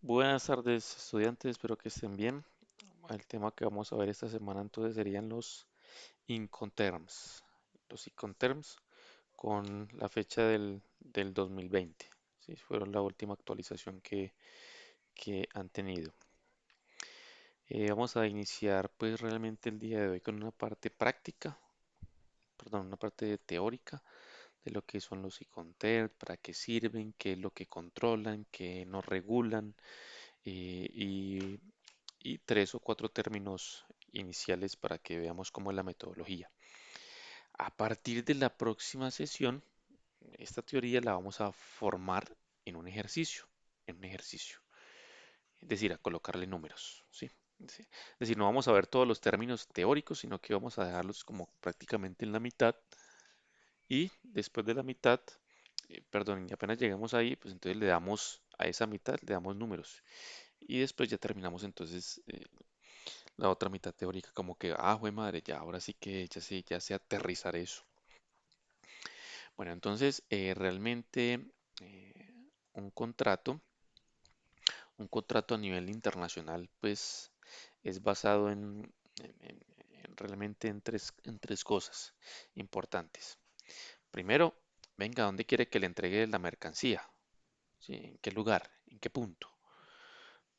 Buenas tardes, estudiantes, espero que estén bien. El tema que vamos a ver esta semana entonces serían los Incoterms. Los Incoterms con la fecha del 2020. Sí, fueron la última actualización que han tenido. Vamos a iniciar pues realmente el día de hoy con una parte práctica, perdón, una parte teórica de lo que son los Incoterms, para qué sirven, qué es lo que controlan, qué nos regulan y tres o cuatro términos iniciales para que veamos cómo es la metodología. A partir de la próxima sesión, esta teoría la vamos a formar en un ejercicio, en un ejercicio, es decir, a colocarle números, ¿sí? Es decir, no vamos a ver todos los términos teóricos, sino que vamos a dejarlos como prácticamente en la mitad y después de la mitad, perdón, y apenas llegamos ahí, pues entonces le damos a esa mitad, le damos números y después ya terminamos entonces la otra mitad teórica, como que, jue madre, ya ahora sí que ya sé aterrizar eso. Bueno, entonces realmente un contrato, un contrato a nivel internacional, pues es basado realmente en tres cosas importantes. Primero, venga, ¿dónde quiere que le entregue la mercancía? ¿Sí? ¿En qué lugar? ¿En qué punto?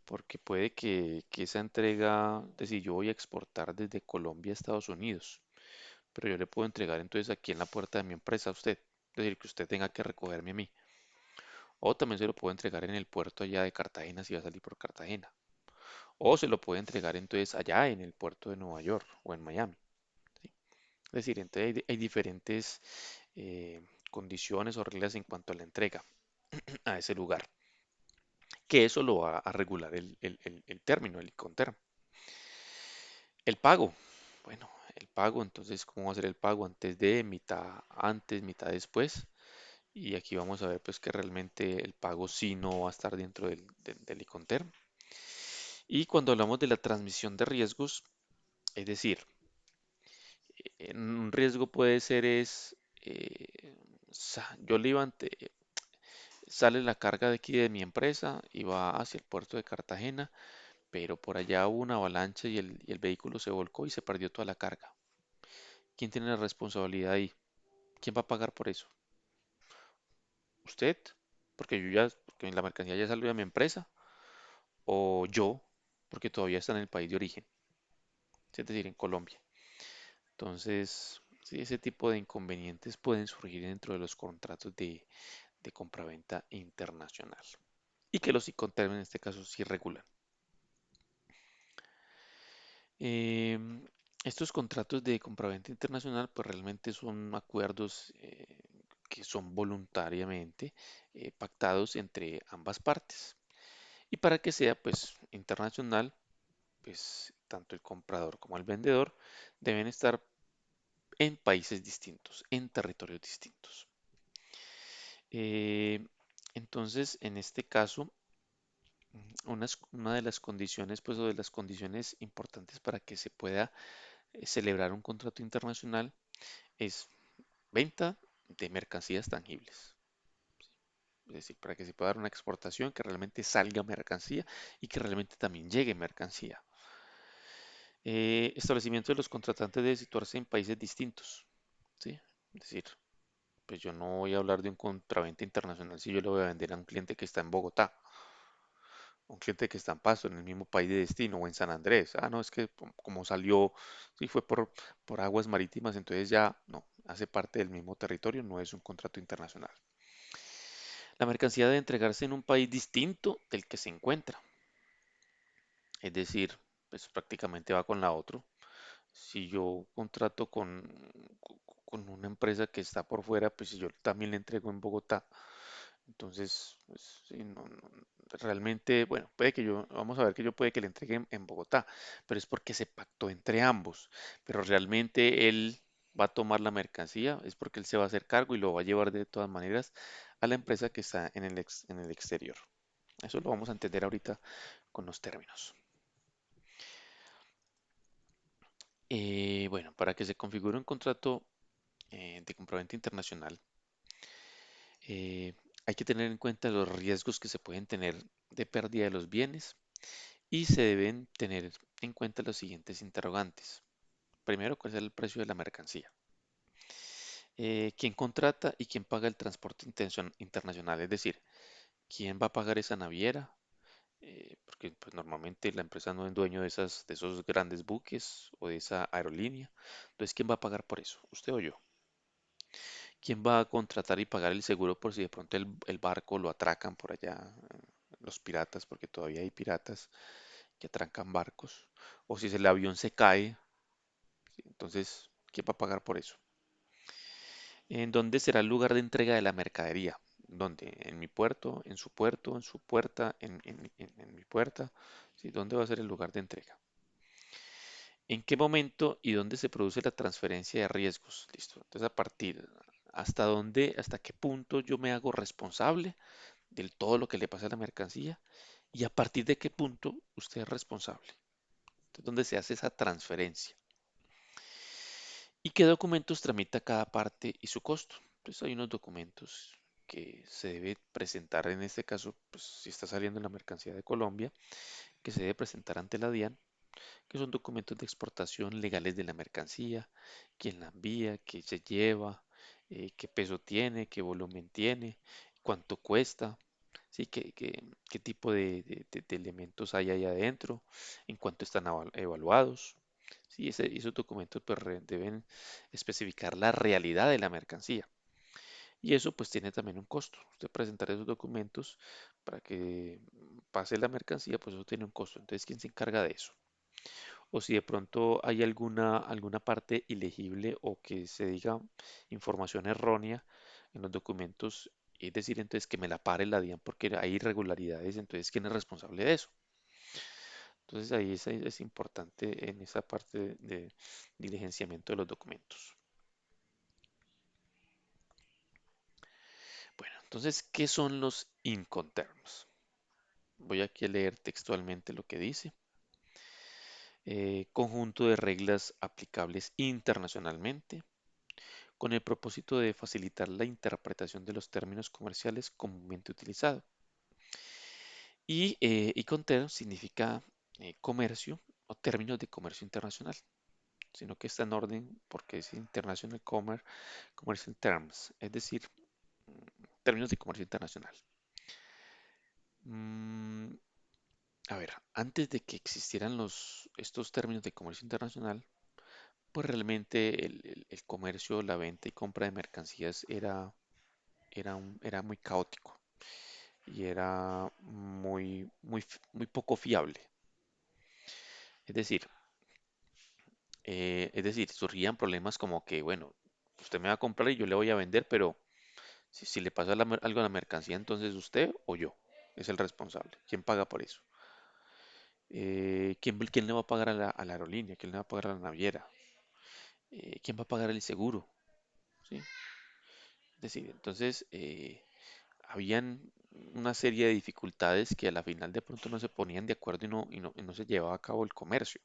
Porque puede que esa entrega, es decir, yo voy a exportar desde Colombia a Estados Unidos, pero yo le puedo entregar entonces aquí en la puerta de mi empresa a usted, es decir, que usted tenga que recogerme a mí. O también se lo puedo entregar en el puerto allá de Cartagena si va a salir por Cartagena. O se lo puede entregar entonces allá en el puerto de Nueva York o en Miami. ¿Sí? Es decir, entonces hay diferentes condiciones o reglas en cuanto a la entrega a ese lugar, que eso lo va a regular el término, el Incoterm. El pago. Bueno, el pago, entonces, ¿cómo va a ser el pago? Mitad antes, mitad después. Y aquí vamos a ver pues que realmente el pago sí no va a estar dentro del Iconterm. Y cuando hablamos de la transmisión de riesgos, es decir, un riesgo puede ser yo sale la carga de aquí de mi empresa y va hacia el puerto de Cartagena, pero por allá hubo una avalancha y el vehículo se volcó y se perdió toda la carga. ¿Quién tiene la responsabilidad ahí? ¿Quién va a pagar por eso? ¿Usted? Porque la mercancía ya salió de mi empresa, o yo, porque todavía está en el país de origen, ¿sí? Es decir, en Colombia. Entonces, sí, ese tipo de inconvenientes pueden surgir dentro de los contratos de compraventa internacional y que los Incoterms en este caso sí regulan. Em, Estos contratos de compraventa internacional pues realmente son acuerdos que son voluntariamente pactados entre ambas partes. Y para que sea pues internacional, pues tanto el comprador como el vendedor deben estar en países distintos, en territorios distintos. Eh, entonces, en este caso, una de las condiciones, pues, o de las condiciones importantes para que se pueda celebrar un contrato internacional es venta de mercancías tangibles. Es decir, para que se pueda dar una exportación, que realmente salga mercancía y que realmente también llegue mercancía. Establecimiento de los contratantes debe situarse en países distintos, ¿sí? Es decir, pues yo no voy a hablar de un compraventa internacional si yo le voy a vender a un cliente que está en Bogotá, un cliente que está en Pasto, en el mismo país de destino, o en San Andrés. No, es que como salió, si fue por aguas marítimas, entonces ya no, hace parte del mismo territorio, no es un contrato internacional. La mercancía debe entregarse en un país distinto del que se encuentra, es decir, pues prácticamente va con la otra. Si yo contrato con una empresa que está por fuera, pues si yo también le entrego en Bogotá, entonces, pues, sí, realmente, bueno, vamos a ver que yo puede que le entregue en Bogotá, pero es porque se pactó entre ambos, pero realmente él va a tomar la mercancía, es porque él se va a hacer cargo y lo va a llevar de todas maneras a la empresa que está en el exterior. Eso lo vamos a entender ahorita con los términos. Bueno, para que se configure un contrato de compraventa internacional, Hay que tener en cuenta los riesgos que se pueden tener de pérdida de los bienes y se deben tener en cuenta los siguientes interrogantes. Primero, ¿cuál es el precio de la mercancía? ¿Quién contrata y quién paga el transporte internacional? Es decir, ¿quién va a pagar esa naviera? Porque pues, normalmente la empresa no es dueño de esos grandes buques o de esa aerolínea. Entonces, ¿quién va a pagar por eso? ¿Usted o yo? ¿Quién va a contratar y pagar el seguro por si de pronto el barco lo atracan por allá, los piratas, porque todavía hay piratas que atracan barcos? O si el avión se cae, entonces, ¿quién va a pagar por eso? ¿En dónde será el lugar de entrega de la mercadería? ¿Dónde? ¿En mi puerto, en su puerta, en mi puerta? ¿Sí? ¿Dónde va a ser el lugar de entrega? ¿En qué momento y dónde se produce la transferencia de riesgos? Listo. Entonces, a partir, ¿hasta dónde, hasta qué punto yo me hago responsable de todo lo que le pasa a la mercancía? ¿Y a partir de qué punto usted es responsable? Entonces, ¿dónde se hace esa transferencia? ¿Y qué documentos tramita cada parte y su costo? Entonces, hay unos documentos que se debe presentar, en este caso, pues si está saliendo la mercancía de Colombia, que se debe presentar ante la DIAN, que son documentos de exportación legales de la mercancía, quién la envía, qué se lleva, qué peso tiene, qué volumen tiene, cuánto cuesta, ¿sí? Qué tipo de elementos hay ahí adentro, en cuánto están evaluados. Sí, esos documentos pues, deben especificar la realidad de la mercancía. Y eso pues tiene también un costo. Usted presentar esos documentos para que pase la mercancía, pues eso tiene un costo. Entonces, ¿quién se encarga de eso? O si de pronto hay alguna parte ilegible o que se diga información errónea en los documentos, es decir, entonces que me la pare la DIAN porque hay irregularidades, entonces ¿quién es responsable de eso? Entonces ahí es importante en esa parte de diligenciamiento de los documentos. Bueno, entonces, ¿qué son los Incoterms? Voy aquí a leer textualmente lo que dice. Conjunto de reglas aplicables internacionalmente con el propósito de facilitar la interpretación de los términos comerciales comúnmente utilizados. Y Incoterm significa comercio o términos de comercio internacional, sino que está en orden porque es International Commercial Terms, es decir, términos de comercio internacional. Mm, a ver, antes de que existieran estos términos de comercio internacional, pues realmente el comercio, la venta y compra de mercancías era muy caótico y era muy poco fiable. Es decir, surgían problemas como que, bueno, usted me va a comprar y yo le voy a vender, pero si le pasa algo a la mercancía, entonces usted o yo es el responsable. ¿Quién paga por eso? ¿Quién le va a pagar a la aerolínea? ¿Quién le va a pagar a la naviera? ¿Quién va a pagar el seguro? ¿Sí? Es decir, entonces habían una serie de dificultades que a la final de pronto no se ponían de acuerdo y no se llevaba a cabo el comercio.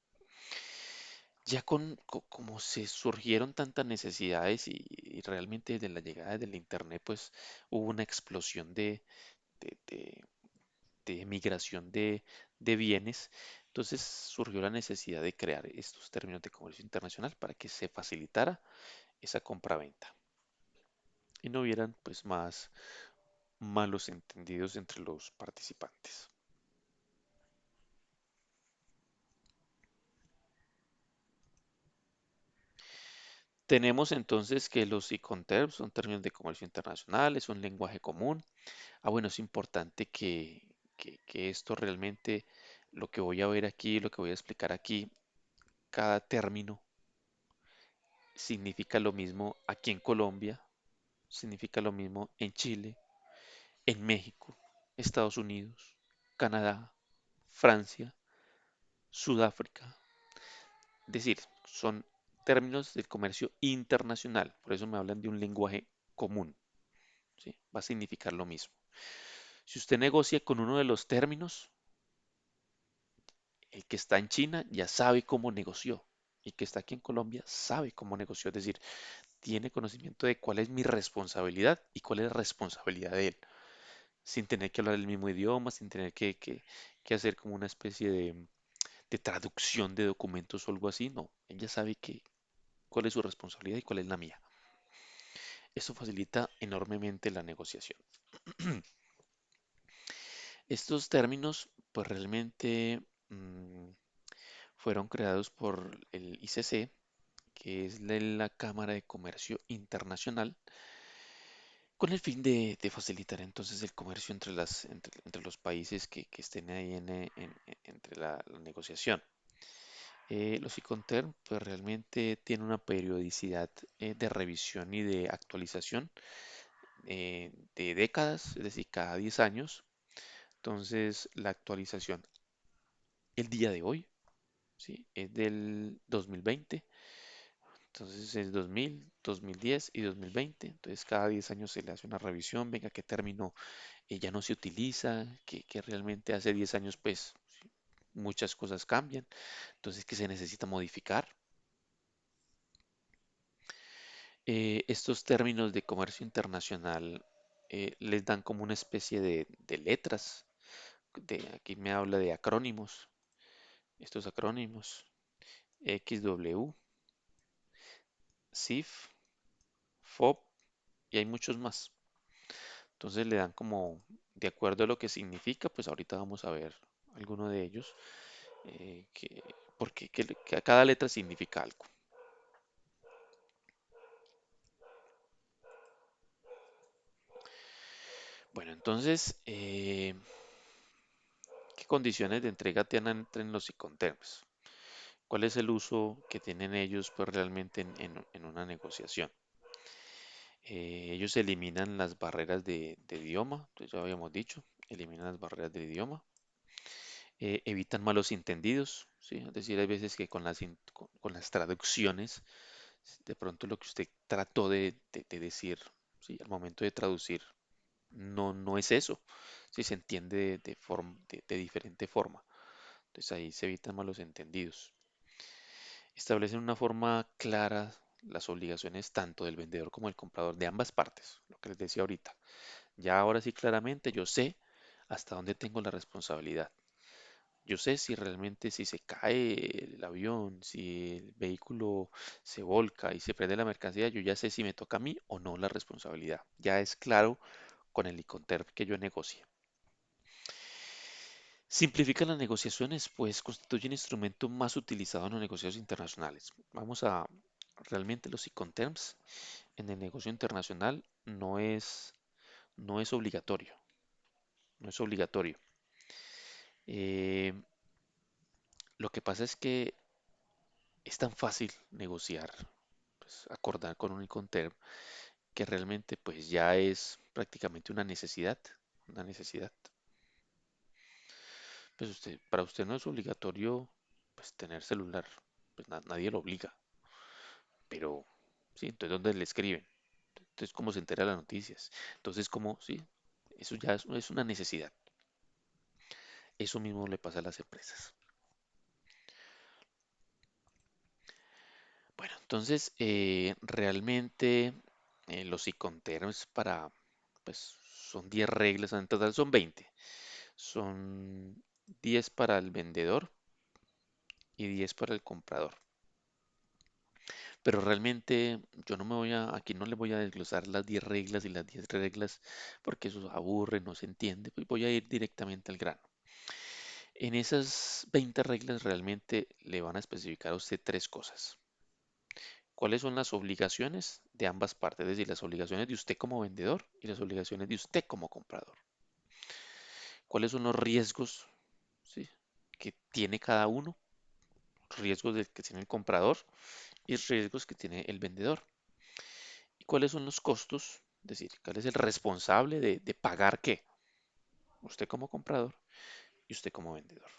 Ya como se surgieron tantas necesidades y realmente desde la llegada del internet pues hubo una explosión de, de- de migración de bienes, entonces surgió la necesidad de crear estos términos de comercio internacional para que se facilitara esa compraventa y no hubieran pues más malos entendidos entre los participantes. Tenemos entonces que los Iconterms son términos de comercio internacional, es un lenguaje común. Bueno, es importante que esto realmente, lo que voy a ver aquí, lo que voy a explicar aquí, cada término significa lo mismo aquí en Colombia, significa lo mismo en Chile, en México, Estados Unidos, Canadá, Francia, Sudáfrica. Es decir, son términos del comercio internacional, por eso me hablan de un lenguaje común, ¿sí? Va a significar lo mismo. Si usted negocia con uno de los términos, el que está en China ya sabe cómo negoció. Y que está aquí en Colombia sabe cómo negoció, es decir, tiene conocimiento de cuál es mi responsabilidad y cuál es la responsabilidad de él. sin tener que hablar el mismo idioma, sin tener que hacer como una especie de traducción de documentos o algo así. No, ella sabe cuál es su responsabilidad y cuál es la mía. Eso facilita enormemente la negociación. Estos términos, pues realmente fueron creados por el ICC, que es la Cámara de Comercio Internacional, con el fin de facilitar entonces el comercio entre los países que estén ahí entre la negociación. Los Iconterm pues realmente tienen una periodicidad de revisión y de actualización de décadas, es decir, cada 10 años. Entonces, la actualización el día de hoy, ¿sí? Es del 2020. Entonces es 2000, 2010 y 2020. Entonces cada 10 años se le hace una revisión, venga, qué término ya no se utiliza, que realmente hace 10 años pues muchas cosas cambian. Entonces que se necesita modificar. Estos términos de comercio internacional les dan como una especie de letras. Aquí me habla de acrónimos. Estos acrónimos. XW, CIF, FOB y hay muchos más. Entonces le dan como, de acuerdo a lo que significa, pues ahorita vamos a ver alguno de ellos, porque que a cada letra significa algo. Bueno, entonces, ¿qué condiciones de entrega tienen en los Iconterms? ¿Cuál es el uso que tienen ellos pues realmente en una negociación? Ellos eliminan las barreras de idioma, entonces ya habíamos dicho, eliminan las barreras de idioma, evitan malos entendidos, ¿sí? Es decir, hay veces que con las traducciones, de pronto lo que usted trató de decir, ¿sí? Al momento de traducir, no es eso, si se entiende de diferente forma. Entonces ahí se evitan malos entendidos. Establecen una forma clara las obligaciones tanto del vendedor como del comprador, de ambas partes, lo que les decía ahorita. Ya ahora sí claramente yo sé hasta dónde tengo la responsabilidad. Yo sé si realmente si se cae el avión, si el vehículo se volca y se pierde la mercancía, yo ya sé si me toca a mí o no la responsabilidad. Ya es claro con el Iconterm que yo negocie. Simplifica las negociaciones, pues constituye un instrumento más utilizado en los negocios internacionales. Realmente los Iconterms en el negocio internacional no es obligatorio, no es obligatorio. Eh, lo que pasa es que es tan fácil negociar, pues, acordar con un Iconterm que realmente pues ya es prácticamente una necesidad, una necesidad. Pues para usted no es obligatorio pues tener celular, pues nadie lo obliga, pero sí, entonces ¿dónde le escriben? Entonces ¿cómo se entera de las noticias? Entonces ¿cómo? Sí, eso ya es una necesidad. Eso mismo le pasa a las empresas. Bueno, entonces realmente los Iconterms pues son 10 reglas, en total son 20. Son 10 para el vendedor y 10 para el comprador. Pero realmente yo no me voy aquí no le voy a desglosar las 10 reglas y las 10 reglas porque eso aburre, no se entiende, pues voy a ir directamente al grano. En esas 20 reglas realmente le van a especificar a usted tres cosas. ¿Cuáles son las obligaciones de ambas partes? Es decir, las obligaciones de usted como vendedor y las obligaciones de usted como comprador. ¿Cuáles son los riesgos, sí, que tiene cada uno? Riesgos que tiene el comprador y riesgos que tiene el vendedor. ¿Y cuáles son los costos? Es decir, ¿cuál es el responsable de pagar qué? Usted como comprador y usted como vendedor.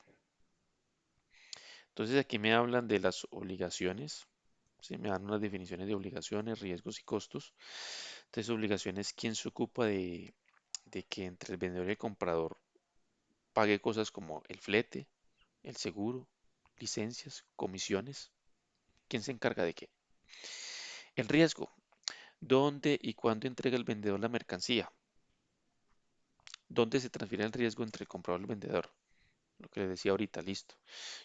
Entonces aquí me hablan de las obligaciones, ¿sí? Me dan unas definiciones de obligaciones, riesgos y costos. Entonces, obligaciones, ¿quién se ocupa de que entre el vendedor y el comprador pague cosas como el flete, el seguro, licencias, comisiones? ¿Quién se encarga de qué? El riesgo, ¿dónde y cuándo entrega el vendedor la mercancía? ¿Dónde se transfiere el riesgo entre el comprador y el vendedor? Lo que le decía ahorita, listo.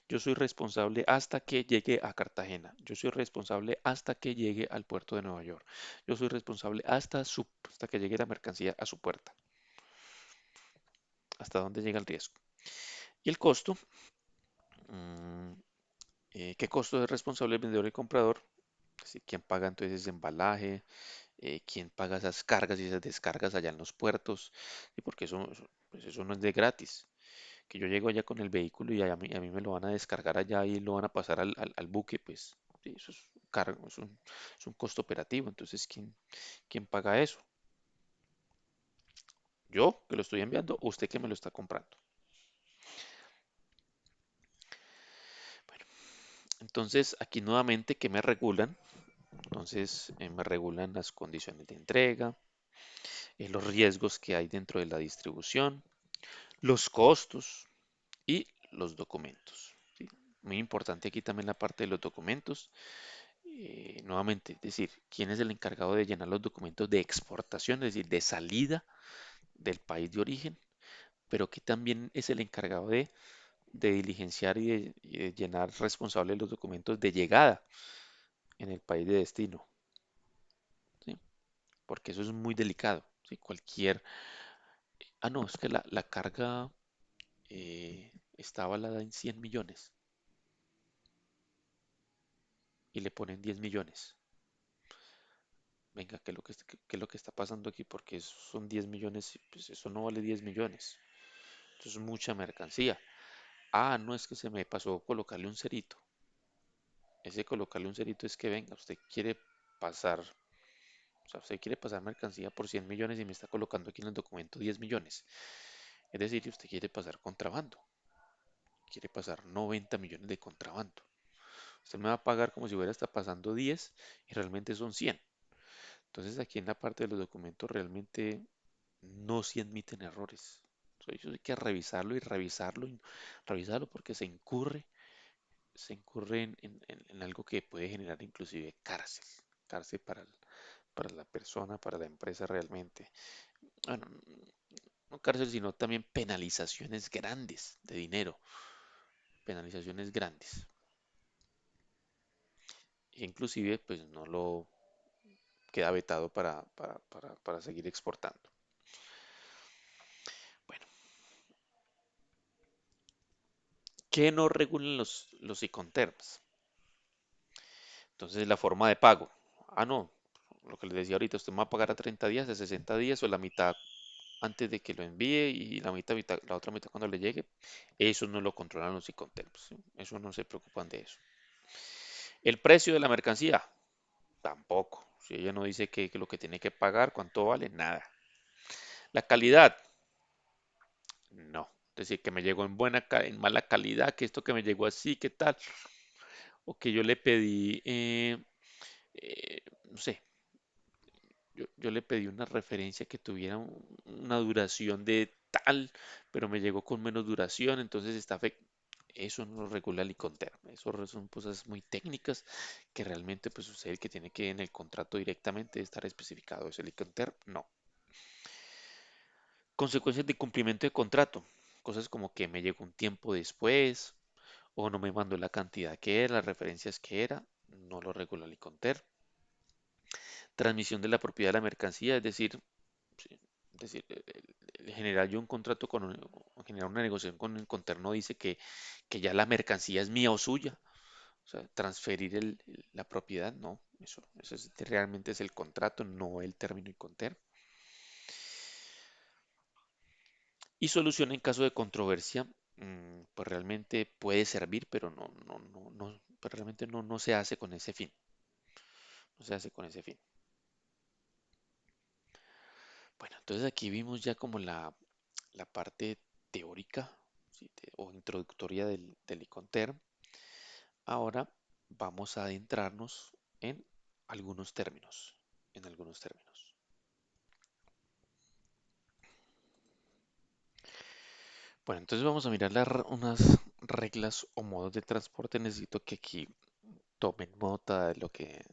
Yo soy responsable hasta que llegue a Cartagena. Yo soy responsable hasta que llegue al puerto de Nueva York. Yo soy responsable hasta que llegue la mercancía a su puerta. Hasta dónde llega el riesgo. Y el costo, mm, ¿qué costo es responsable el vendedor y el comprador? Es decir, ¿quién paga entonces ese embalaje? ¿Quién paga esas cargas y esas descargas allá en los puertos? Y porque pues eso no es de gratis. Que yo llego allá con el vehículo y a mí me lo van a descargar allá y lo van a pasar al buque, pues sí, eso es cargo, es un costo operativo. Entonces, ¿quién paga eso? ¿Yo que lo estoy enviando o usted que me lo está comprando? Bueno, entonces aquí nuevamente, ¿qué me regulan? Entonces, me regulan las condiciones de entrega, los riesgos que hay dentro de la distribución, los costos y los documentos. ¿Sí? Muy importante aquí también la parte de los documentos. Nuevamente, es decir, quién es el encargado de llenar los documentos de exportación, es decir, de salida del país de origen, pero que también es el encargado de diligenciar y de llenar responsable los documentos de llegada en el país de destino, ¿sí? Porque eso es muy delicado, ¿sí? No, es que la carga está avalada en 100 millones y le ponen 10 millones. Venga, ¿qué es lo que está pasando aquí? Porque son 10 millones, y pues eso no vale 10 millones. Eso es mucha mercancía. No es que se me pasó colocarle un cerito. Ese colocarle un cerito es que venga, usted quiere pasar, o sea, usted quiere pasar mercancía por 100 millones y me está colocando aquí en el documento 10 millones. Es decir, usted quiere pasar contrabando, quiere pasar 90 millones de contrabando. Usted me va a pagar como si hubiera estado pasando 10 y realmente son 100. Entonces aquí en la parte de los documentos realmente no se admiten errores. O sea, eso hay que revisarlo y revisarlo y revisarlo porque se incurre en algo que puede generar inclusive cárcel para la persona, para la empresa realmente. Bueno, no cárcel, sino también penalizaciones grandes de dinero, penalizaciones grandes. E inclusive, pues no lo queda vetado para seguir exportando. Bueno, ¿qué no regulan los Iconterms? Entonces, la forma de pago. No, lo que les decía ahorita, usted me va a pagar a 30 días, a 60 días o la mitad antes de que lo envíe y la otra mitad cuando le llegue. Eso no lo controlan los Iconterms, ¿sí? Eso no se preocupan de eso. El precio de la mercancía, tampoco. Si ella no dice que lo que tiene que pagar, cuánto vale, nada. La calidad, no. Es decir, que me llegó en mala calidad, que esto que me llegó así, ¿qué tal? O que yo le pedí, no sé, yo le pedí una referencia que tuviera una duración de tal, pero me llegó con menos duración, entonces eso no lo regula el Iconterm. Eso son cosas muy técnicas que realmente pues usted el que tiene que en el contrato directamente estar especificado es el Iconterm, no. Consecuencias de cumplimiento de contrato. Cosas como que me llegó un tiempo después o no me mandó la cantidad que era, las referencias que era, no lo regula el Iconterm. Transmisión de la propiedad de la mercancía, es decir, sí, es decir, el generar yo un contrato o generar una negociación con el Conterno dice que ya la mercancía es mía o suya. O sea, transferir la propiedad, no. Realmente es el contrato, no el término y conterno. Y solución en caso de controversia, pues realmente puede servir, pero pues realmente no se hace con ese fin. No se hace con ese fin. Bueno, entonces aquí vimos ya como la parte teórica, ¿sí? O introductoria del Iconterm. Ahora vamos a adentrarnos en algunos términos, en algunos términos. Bueno, entonces vamos a mirar unas reglas o modos de transporte. Necesito que aquí tomen nota de lo que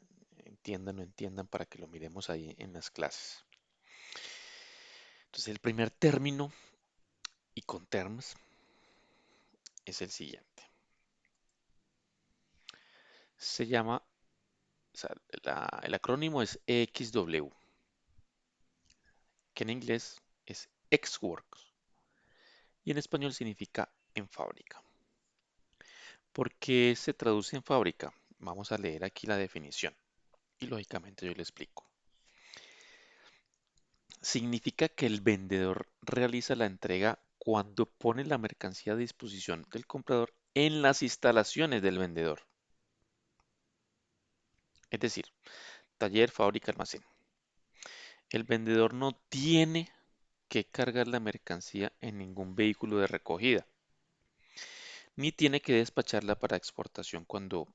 entiendan o no entiendan para que lo miremos ahí en las clases. Entonces el primer término Incoterms es el siguiente. Se llama, o sea, el acrónimo es EXW, que en inglés es Ex-Works y en español significa en fábrica. ¿Por qué se traduce en fábrica? Vamos a leer aquí la definición y lógicamente yo le explico. Significa que el vendedor realiza la entrega cuando pone la mercancía a disposición del comprador en las instalaciones del vendedor. Es decir, taller, fábrica, almacén. El vendedor no tiene que cargar la mercancía en ningún vehículo de recogida, ni tiene que despacharla para exportación cuando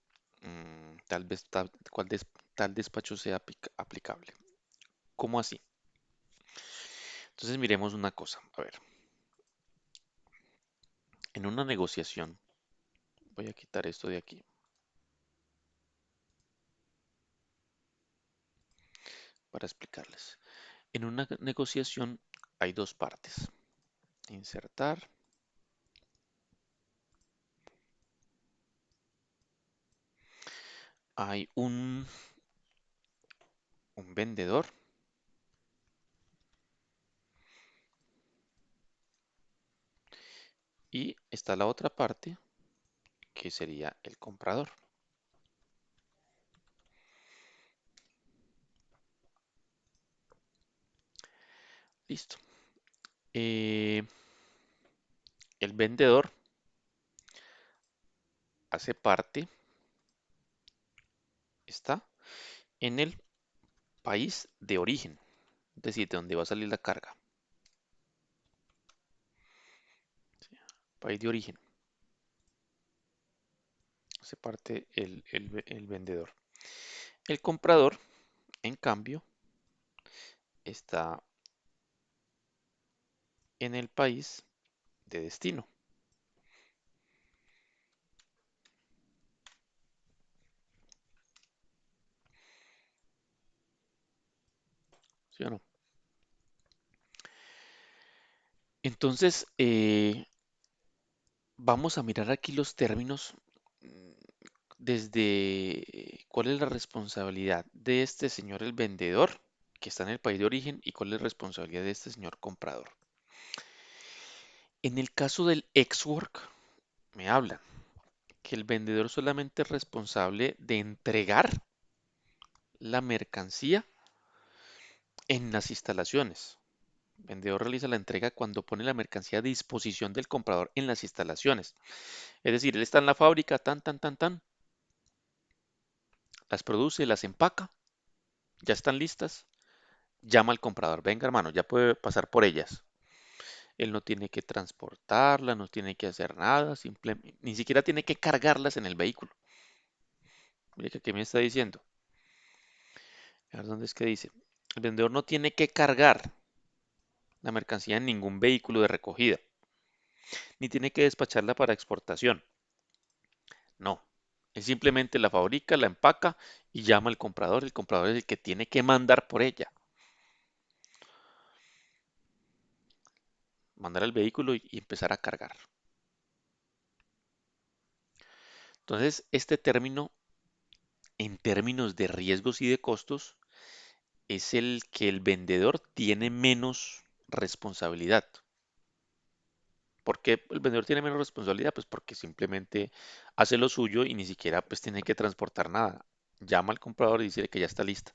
tal vez tal despacho sea aplicable. ¿Cómo así? Entonces miremos una cosa. A ver, en una negociación, voy a quitar esto de aquí para explicarles. En una negociación hay dos partes. Insertar. Hay un vendedor y está la otra parte que sería el comprador. Listo. Eh, el vendedor hace parte, está en el país de origen, es decir, de donde va a salir la carga. País de origen, hace parte el vendedor. El comprador, en cambio, está en el país de destino. ¿Sí o no? Entonces, vamos a mirar aquí los términos desde cuál es la responsabilidad de este señor el vendedor que está en el país de origen y cuál es la responsabilidad de este señor comprador. En el caso del ex-work, me hablan que el vendedor solamente es responsable de entregar la mercancía en las instalaciones. El vendedor realiza la entrega cuando pone la mercancía a disposición del comprador en las instalaciones. Es decir, él está en la fábrica, tan, las produce, las empaca, ya están listas, llama al comprador, venga hermano, ya puede pasar por ellas. Él no tiene que transportarlas, no tiene que hacer nada, ni siquiera tiene que cargarlas en el vehículo. Mire que aquí me está diciendo. A ver dónde es que dice. El vendedor no tiene que cargar la mercancía en ningún vehículo de recogida, ni tiene que despacharla para exportación. No. Él simplemente la fabrica, la empaca y llama al comprador. El comprador es el que tiene que mandar por ella. Mandar al vehículo y empezar a cargar. Entonces, este término, en términos de riesgos y de costos, es el que el vendedor tiene menos responsabilidad. ¿Por qué el vendedor tiene menos responsabilidad? Pues porque simplemente hace lo suyo y ni siquiera pues tiene que transportar nada. Llama al comprador y dice que ya está lista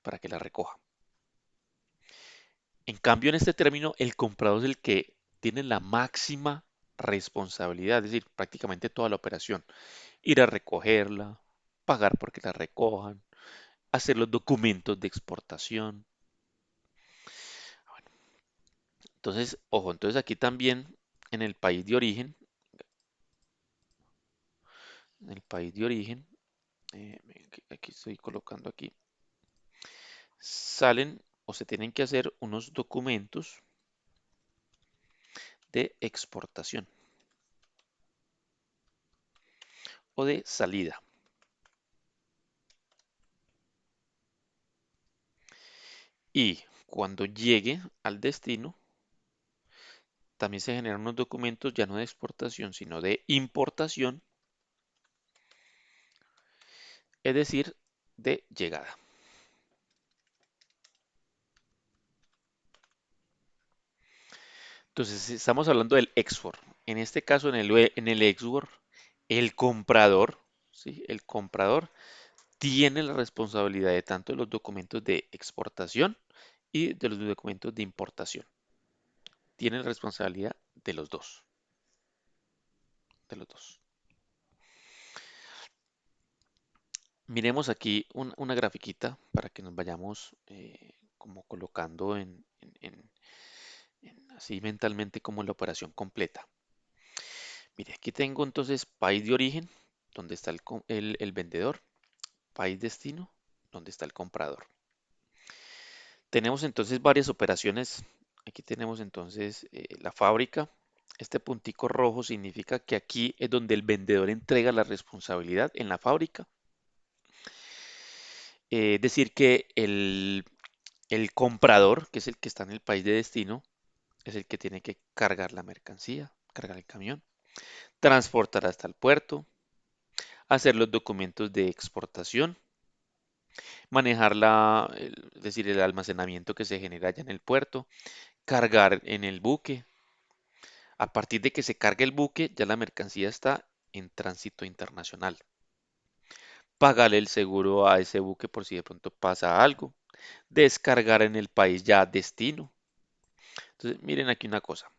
para que la recoja. En cambio, en este término, el comprador es el que tiene la máxima responsabilidad, es decir, prácticamente toda la operación. Ir a recogerla, pagar porque la recojan, hacer los documentos de exportación. Entonces, ojo, entonces aquí también en el país de origen, en el país de origen, aquí estoy colocando aquí, salen o se tienen que hacer unos documentos de exportación o de salida. Y Cuando llegue al destino, también se generan unos documentos ya no de exportación, sino de importación, es decir, de llegada. Entonces, si estamos hablando del export. En este caso, en el export, el comprador, ¿sí? El comprador tiene la responsabilidad de tanto de los documentos de exportación y de los documentos de importación. Tiene la responsabilidad de los dos, de los dos. Miremos aquí una grafiquita para que nos vayamos como colocando así mentalmente como la operación completa. Mire, aquí tengo entonces país de origen, donde está el vendedor, país destino, donde está el comprador. Tenemos entonces varias operaciones. Aquí tenemos entonces la fábrica. Este puntico rojo significa que aquí es donde el vendedor entrega la responsabilidad en la fábrica. Es decir, que el comprador, que es el que está en el país de destino, es el que tiene que cargar la mercancía, cargar el camión, transportar hasta el puerto, hacer los documentos de exportación, manejar es decir, el almacenamiento que se genera allá en el puerto, cargar en el buque. A partir de que se cargue el buque, ya la mercancía está en tránsito internacional. Pagarle el seguro a ese buque por si de pronto pasa algo. Descargar en el país ya destino. Entonces, miren aquí una cosa.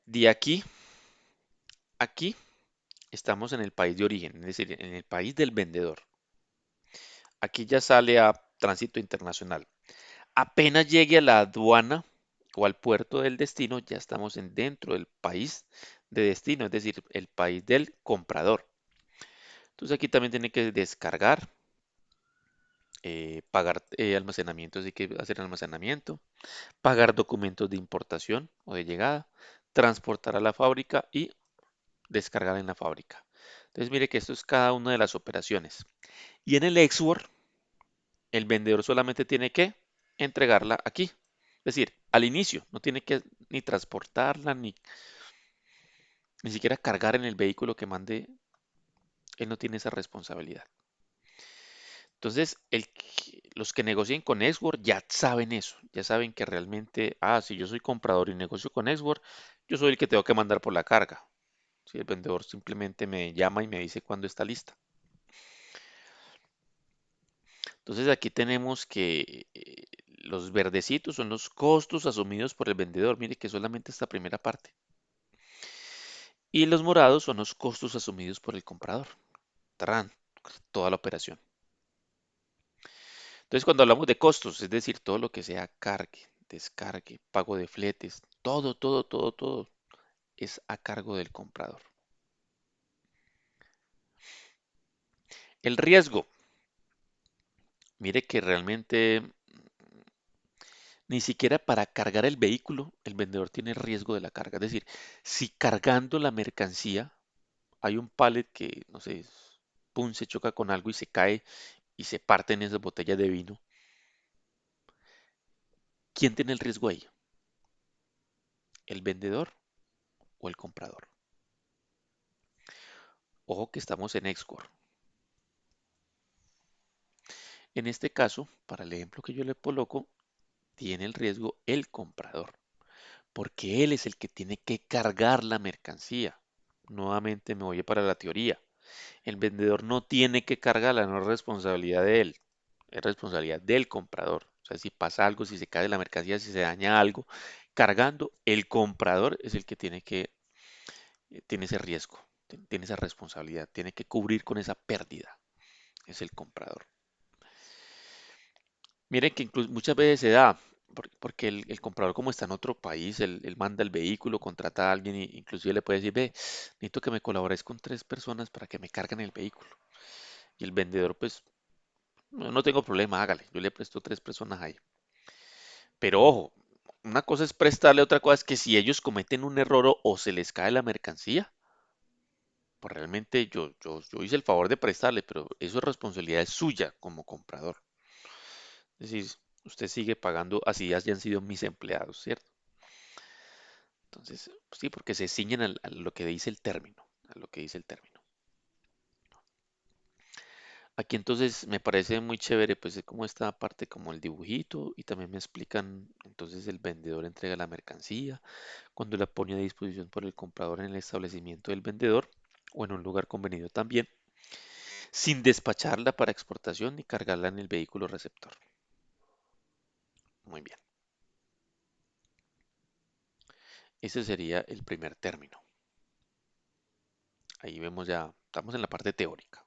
De aquí estamos en el país de origen, es decir, en el país del vendedor. Aquí ya sale a tránsito internacional. Apenas llegue a la aduana o al puerto del destino, ya estamos dentro del país de destino, es decir, el país del comprador. Entonces aquí también tiene que descargar, pagar almacenamiento, así que hacer almacenamiento, pagar documentos de importación o de llegada, transportar a la fábrica y descargar en la fábrica. Entonces mire que esto es cada una de las operaciones. Y en el export, el vendedor solamente tiene que entregarla aquí. Es decir, al inicio, no tiene que ni transportarla, ni siquiera cargar en el vehículo que mande, él no tiene esa responsabilidad. Entonces, los que negocien con Xword ya saben eso, ya saben que realmente, si yo soy comprador y negocio con Xword, yo soy el que tengo que mandar por la carga. Si el vendedor simplemente me llama y me dice cuándo está lista. Entonces, aquí tenemos que los verdecitos son los costos asumidos por el vendedor. Mire que solamente esta primera parte. Y los morados son los costos asumidos por el comprador. Tarán, toda la operación. Entonces, cuando hablamos de costos, es decir, todo lo que sea cargue, descargue, pago de fletes, todo, todo, todo, todo es a cargo del comprador. El riesgo, mire que realmente ni siquiera para cargar el vehículo el vendedor tiene riesgo de la carga. Es decir, si cargando la mercancía hay un pallet que, no sé, pum, se choca con algo y se cae y se parte en esas botellas de vino, ¿quién tiene el riesgo ahí? ¿El vendedor o el comprador? Ojo que estamos en Export. En este caso, para el ejemplo que yo le coloco, tiene el riesgo el comprador, porque él es el que tiene que cargar la mercancía. Nuevamente me voy para la teoría. El vendedor no tiene que cargarla, no es responsabilidad de él, es responsabilidad del comprador. O sea, si pasa algo, si se cae la mercancía, si se daña algo, cargando, el comprador es el que tiene ese riesgo, tiene esa responsabilidad, tiene que cubrir con esa pérdida, es el comprador. Miren que incluso muchas veces se da, porque el comprador como está en otro país, él manda el vehículo, contrata a alguien e inclusive le puede decir, ve, necesito que me colabores con 3 personas para que me carguen el vehículo. Y el vendedor, pues, no tengo problema, hágale, yo le presto 3 personas ahí. Pero ojo, una cosa es prestarle, otra cosa es que si ellos cometen un error o se les cae la mercancía, pues realmente yo hice el favor de prestarle, pero eso es responsabilidad suya como comprador. Es decir, usted sigue pagando así hayan sido mis empleados, ¿cierto? Entonces, pues sí, porque se ciñen a lo que dice el término, a lo que dice el término. Aquí entonces me parece muy chévere, pues es como esta parte como el dibujito y también me explican entonces el vendedor entrega la mercancía cuando la pone a disposición por el comprador en el establecimiento del vendedor o en un lugar convenido también, sin despacharla para exportación ni cargarla en el vehículo receptor. Muy bien, ese sería el primer término. Ahí vemos ya, estamos en la parte teórica.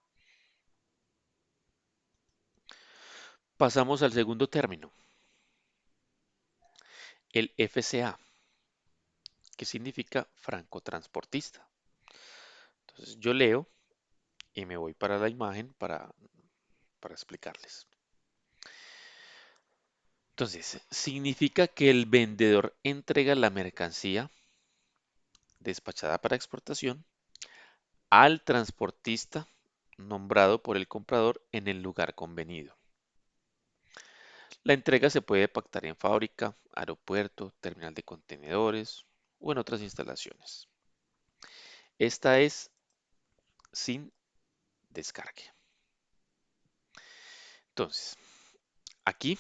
Pasamos al segundo término, el FCA, que significa francotransportista. Entonces yo leo y me voy para la imagen para explicarles. Entonces, significa que el vendedor entrega la mercancía despachada para exportación al transportista nombrado por el comprador en el lugar convenido. La entrega se puede pactar en fábrica, aeropuerto, terminal de contenedores o en otras instalaciones. Esta es sin descargue. Entonces, aquí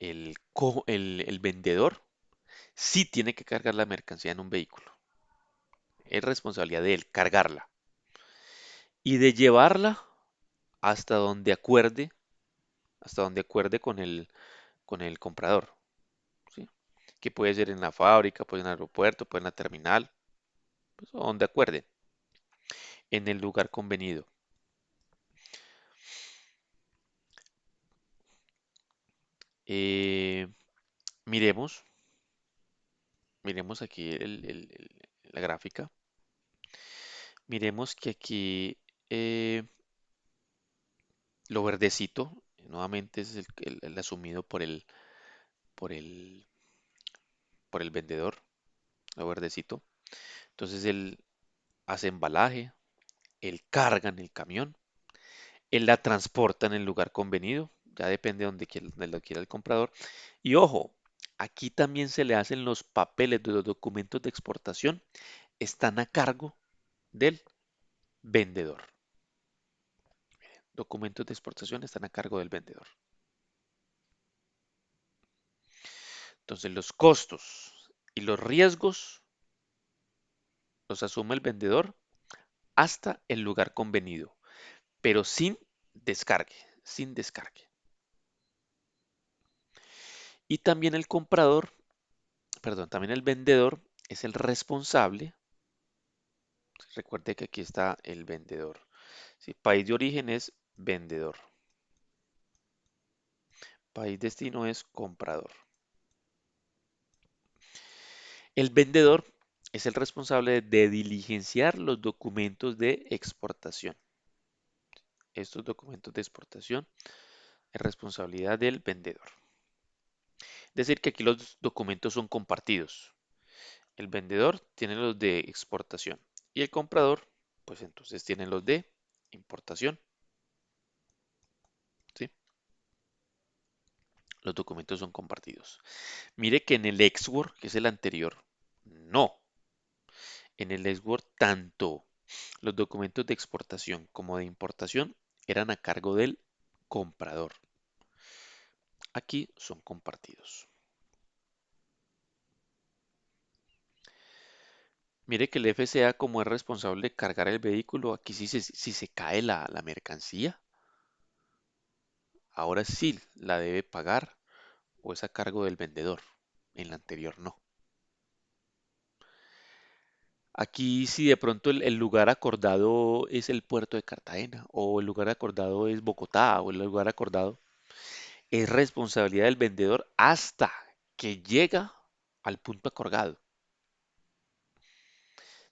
el vendedor sí tiene que cargar la mercancía en un vehículo. Es responsabilidad de él cargarla y de llevarla hasta donde acuerde con el comprador, ¿sí? Que puede ser en la fábrica, puede ser en el aeropuerto, puede ser en la terminal, pues, o donde acuerde, en el lugar convenido. Eh, miremos, miremos aquí la gráfica. Miremos que aquí lo verdecito, nuevamente es el asumido por el, por el vendedor, lo verdecito. Entonces él hace embalaje, él carga en el camión, él la transporta en el lugar convenido, ya depende de donde lo quiera el comprador. Y ojo, aquí también se le hacen los papeles de los documentos de exportación, están a cargo del vendedor. Documentos de exportación están a cargo del vendedor. Entonces los costos y los riesgos los asume el vendedor hasta el lugar convenido, pero sin descargue, sin descargue. Y también el comprador, perdón, también el vendedor es el responsable. Recuerde que aquí está el vendedor. ¿Sí? País de origen es vendedor. País destino es comprador. El vendedor es el responsable de diligenciar los documentos de exportación. Estos documentos de exportación es responsabilidad del vendedor. Es decir, que aquí los documentos son compartidos. El vendedor tiene los de exportación y el comprador, pues entonces tiene los de importación. ¿Sí? Los documentos son compartidos. Mire que en el Export, que es el anterior, no. En el Export, tanto los documentos de exportación como de importación eran a cargo del comprador. Aquí son compartidos. Mire que el FCA, como es responsable de cargar el vehículo, aquí si se cae la mercancía, ahora sí la debe pagar o es a cargo del vendedor. En la anterior no. Aquí si de pronto el lugar acordado es el puerto de Cartagena o el lugar acordado es Bogotá o el lugar acordado, es responsabilidad del vendedor hasta que llega al punto acordado.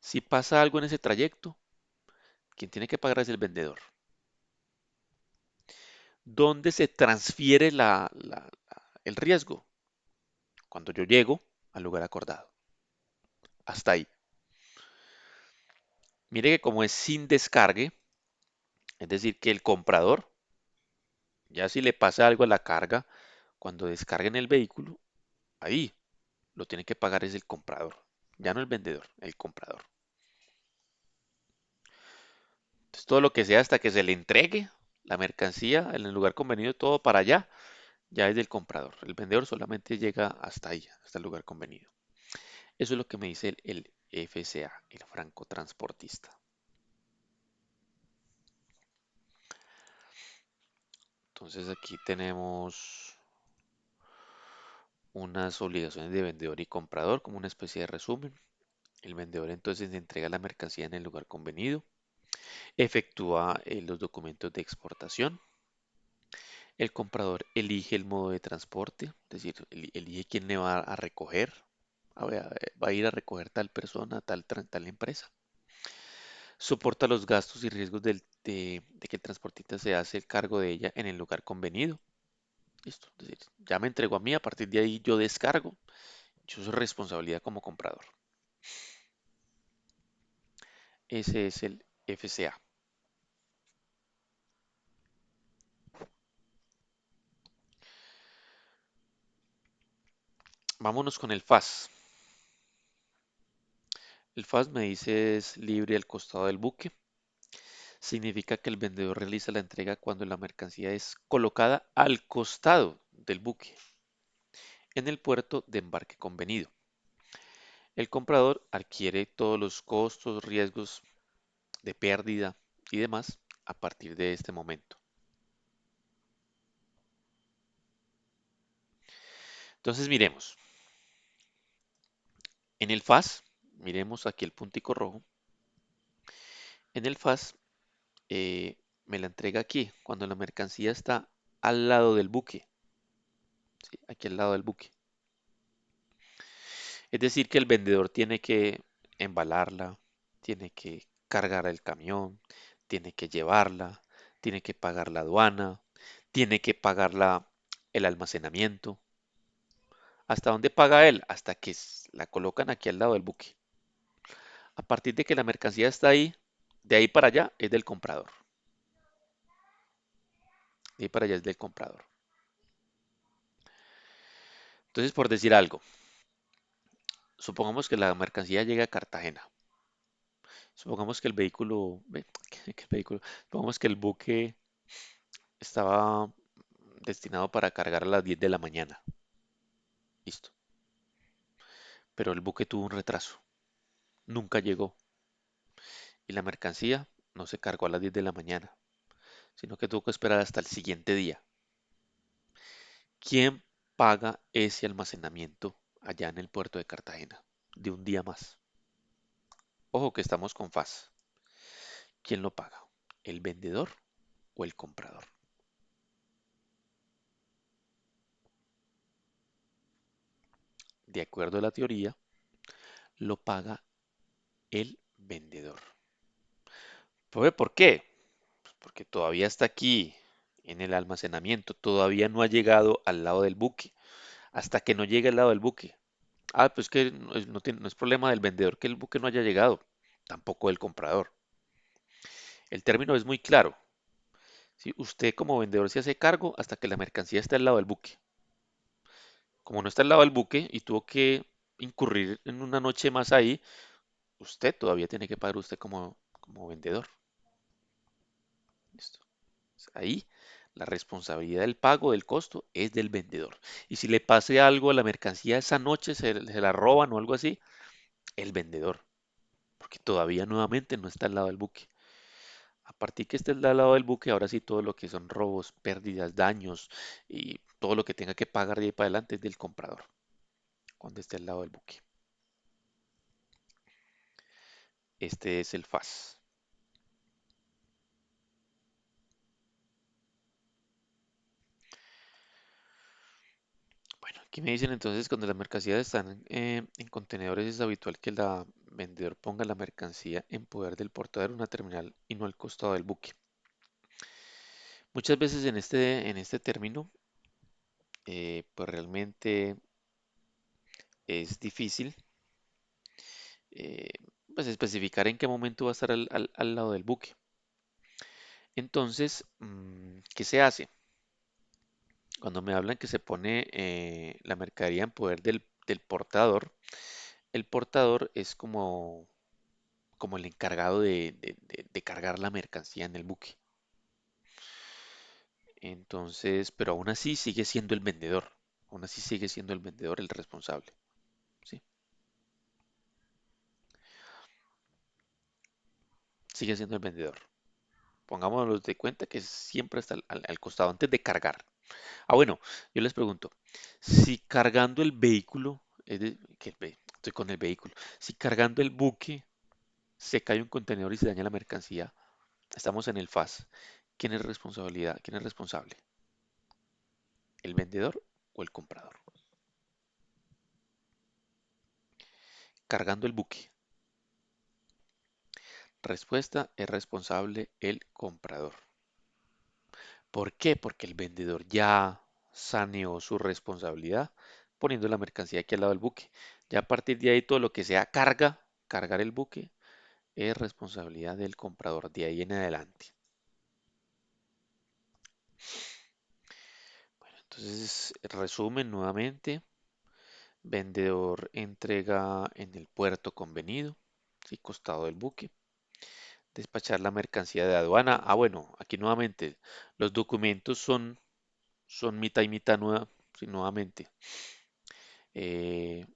Si pasa algo en ese trayecto, quien tiene que pagar es el vendedor. ¿Dónde se transfiere el riesgo? Cuando yo llego al lugar acordado. Hasta ahí. Mire que como es sin descargue, es decir, que el comprador Ya si le pasa algo a la carga, cuando descarguen el vehículo, ahí lo tiene que pagar es el comprador, ya no el vendedor, el comprador. Entonces todo lo que sea hasta que se le entregue la mercancía en el lugar convenido, todo para allá, ya es del comprador. El vendedor solamente llega hasta ahí, hasta el lugar convenido. Eso es lo que me dice el FCA, el franco transportista. Entonces aquí tenemos unas obligaciones de vendedor y comprador como una especie de resumen. El vendedor entonces entrega la mercancía en el lugar convenido, efectúa los documentos de exportación. El comprador elige el modo de transporte, es decir, elige quién le va a recoger. Va a ir a recoger tal persona, tal empresa. Soporta los gastos y riesgos de que el transportista se hace el cargo de ella en el lugar convenido. Listo. Es decir, ya me entregó a mí, a partir de ahí yo descargo. Yo soy responsabilidad como comprador. Ese es el FCA. Vámonos con el FAS. El FAS me dice es libre al costado del buque. Significa que el vendedor realiza la entrega cuando la mercancía es colocada al costado del buque en el puerto de embarque convenido. El comprador adquiere todos los costos, riesgos de pérdida y demás a partir de este momento. Entonces miremos, en el FAS, miremos aquí el puntico rojo, en el FAS me la entrega aquí, cuando la mercancía está al lado del buque, ¿sí? Aquí al lado del buque. Es decir, que el vendedor tiene que embalarla, tiene que cargar el camión, tiene que llevarla, tiene que pagar la aduana, tiene que pagar el almacenamiento. ¿Hasta dónde paga él? Hasta que la colocan aquí al lado del buque. A partir de que la mercancía está ahí, de ahí para allá es del comprador. De ahí para allá es del comprador. Entonces, por decir algo, supongamos que la mercancía llega a Cartagena. Supongamos que el vehículo, que el vehículo, supongamos que el buque estaba destinado para cargar a las 10 de la mañana. Listo. Pero el buque tuvo un retraso. Nunca llegó. Y la mercancía no se cargó a las 10 de la mañana, sino que tuvo que esperar hasta el siguiente día. ¿Quién paga ese almacenamiento allá en el puerto de Cartagena de un día más? Ojo que estamos con FAS. ¿Quién lo paga? ¿El vendedor o el comprador? De acuerdo a la teoría, lo paga el vendedor. ¿Por qué? Pues porque todavía está aquí en el almacenamiento, todavía no ha llegado al lado del buque. Hasta que no llegue al lado del buque. Ah, pues que no es problema del vendedor que el buque no haya llegado, tampoco del comprador. El término es muy claro. Si usted como vendedor se hace cargo hasta que la mercancía esté al lado del buque. Como no está al lado del buque y tuvo que incurrir en una noche más ahí, usted todavía tiene que pagar usted como vendedor. ¿Listo? Ahí la responsabilidad del pago del costo es del vendedor. Y si le pase algo a la mercancía esa noche, se la roban o algo así, el vendedor, porque todavía nuevamente no está al lado del buque. A partir que esté al lado del buque, ahora sí todo lo que son robos, pérdidas, daños y todo lo que tenga que pagar de ahí para adelante es del comprador cuando esté al lado del buque. Este es el FAS. Bueno, aquí me dicen entonces cuando las mercancías están en contenedores es habitual que el vendedor ponga la mercancía en poder del portador en una terminal y no al costado del buque. Muchas veces en este término, pues realmente es difícil eh, pues especificar en qué momento va a estar al lado del buque. Entonces, ¿qué se hace? Cuando me hablan que se pone la mercadería en poder del portador, el portador es como el encargado de cargar la mercancía en el buque. Entonces, pero aún así sigue siendo el vendedor. Aún así sigue siendo el vendedor el responsable. ¿Sí? Sigue siendo el vendedor. Pongámonos de cuenta que siempre está al costado antes de cargar. Ah, bueno, yo les pregunto, si cargando el vehículo, estoy con el vehículo, si cargando el buque se cae un contenedor y se daña la mercancía, estamos en el FAS. ¿Quién es responsabilidad? ¿Quién es responsable? ¿El vendedor o el comprador? Cargando el buque. Respuesta, es responsable el comprador. ¿Por qué? Porque el vendedor ya saneó su responsabilidad poniendo la mercancía aquí al lado del buque. Ya a partir de ahí todo lo que sea cargar el buque, es responsabilidad del comprador de ahí en adelante. Entonces, resumen nuevamente, vendedor entrega en el puerto convenido, sí, costado del buque. Despachar la mercancía de aduana. Ah, bueno, aquí nuevamente, los documentos son mitad y mitad sí, nuevamente. Eh,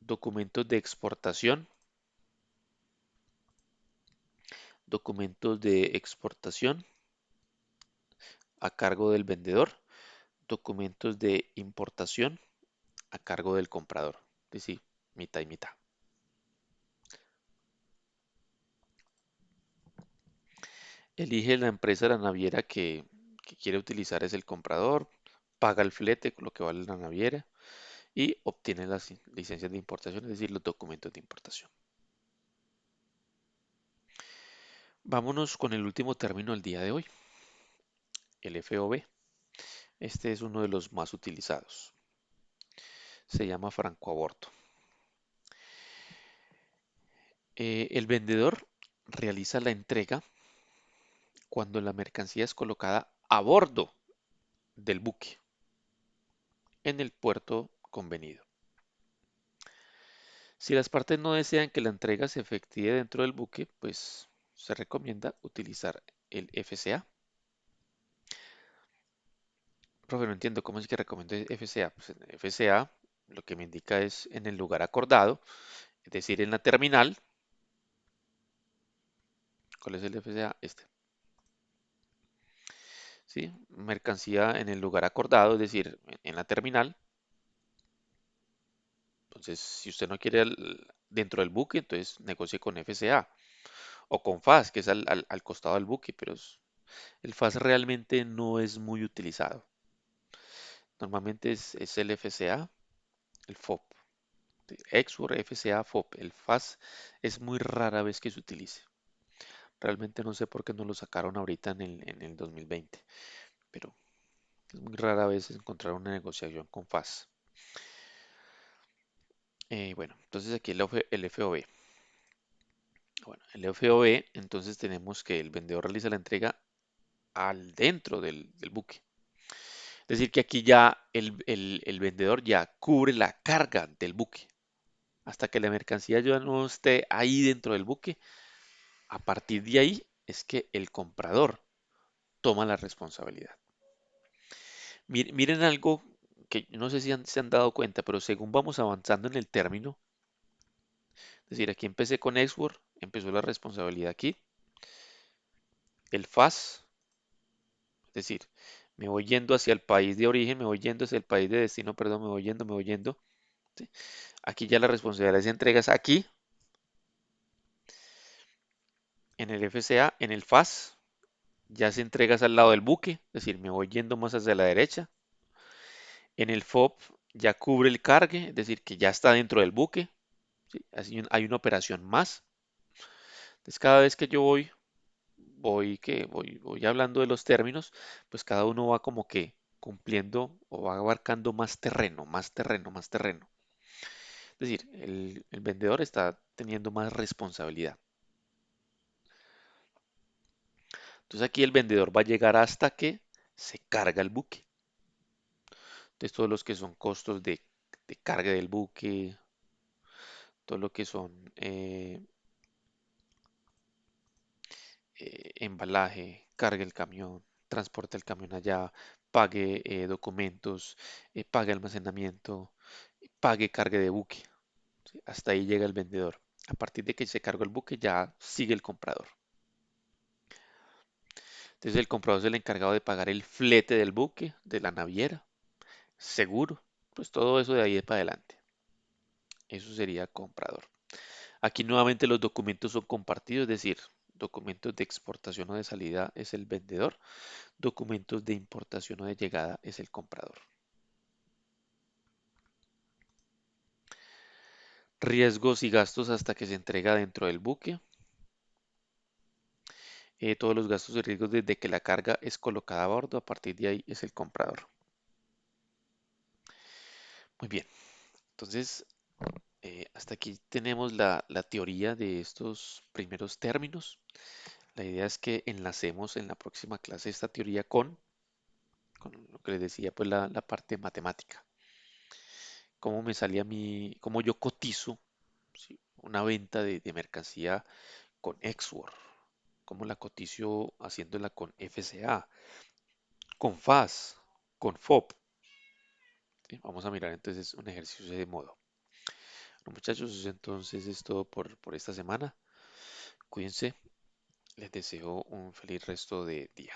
documentos de exportación, documentos de exportación a cargo del vendedor, documentos de importación a cargo del comprador. Es decir, mitad y mitad. Elige la empresa, la naviera que quiere utilizar es el comprador, paga el flete, lo que vale la naviera y obtiene las licencias de importación, es decir, los documentos de importación. Vámonos con el último término del día de hoy, el FOB. Este es uno de los más utilizados. Se llama francoaborto. El vendedor realiza la entrega cuando la mercancía es colocada a bordo del buque en el puerto convenido. Si las partes no desean que la entrega se efectúe dentro del buque, pues se recomienda utilizar el FCA. Profe, no entiendo cómo es que recomiendo FCA. Pues en FCA lo que me indica es en el lugar acordado, es decir, en la terminal. ¿Cuál es el FCA? Este. ¿Sí? Mercancía en el lugar acordado, es decir, en la terminal. Entonces, si usted no quiere dentro del buque, entonces negocie con FCA o con FAS, que es al costado del buque, pero el FAS realmente no es muy utilizado. Normalmente es el FCA, el FOB, Export, FCA, FOB. El FAS es muy rara vez que se utilice. Realmente no sé por qué no lo sacaron ahorita en el 2020, pero es muy rara vez encontrar una negociación con FAS. Bueno, entonces aquí el FOB. Bueno, el FOB, entonces tenemos que el vendedor realiza la entrega al dentro del buque. Es decir, que aquí ya el vendedor ya cubre la carga del buque. Hasta que la mercancía ya no esté ahí dentro del buque, a partir de ahí es que el comprador toma la responsabilidad. Miren algo que no sé si se han dado cuenta, pero según vamos avanzando en el término, es decir, aquí empecé con Export, empezó la responsabilidad aquí, el FAS, es decir, me voy yendo hacia el país de origen, me voy yendo hacia el país de destino, perdón, me voy yendo. ¿Sí? Aquí ya la responsabilidad se entregas aquí, en el FCA, en el FAS, ya se entregas al lado del buque, es decir, me voy yendo más hacia la derecha. En el FOB ya cubre el cargue, es decir, que ya está dentro del buque. ¿Sí? Así hay una operación más. Entonces, cada vez que yo voy hablando de los términos, pues cada uno va como que cumpliendo o va abarcando más terreno, más terreno, más terreno. Es decir, el vendedor está teniendo más responsabilidad. Entonces aquí el vendedor va a llegar hasta que se carga el buque. Entonces, todos los que son costos de carga del buque, todo lo que son embalaje, cargue el camión, transporte el camión allá, pague documentos, pague almacenamiento, pague carga de buque. ¿Sí? Hasta ahí llega el vendedor. A partir de que se cargó el buque ya sigue el comprador. Entonces el comprador es el encargado de pagar el flete del buque, de la naviera, seguro, pues todo eso de ahí para adelante. Eso sería comprador. Aquí nuevamente los documentos son compartidos, es decir, documentos de exportación o de salida es el vendedor, documentos de importación o de llegada es el comprador. Riesgos y gastos hasta que se entrega dentro del buque. Todos los gastos y riesgos desde que la carga es colocada a bordo, a partir de ahí es el comprador. Muy bien, entonces hasta aquí tenemos la teoría de estos primeros términos. La idea es que enlacemos en la próxima clase esta teoría con lo que les decía, pues la parte matemática. Cómo me sale a mí, cómo yo cotizo, ¿sí? Una venta de mercancía con Xword, cómo la cotizo haciéndola con FCA, con FAS, con FOB. ¿Sí? Vamos a mirar entonces un ejercicio de modo. Bueno, muchachos, entonces es todo por esta semana. Cuídense, les deseo un feliz resto de día.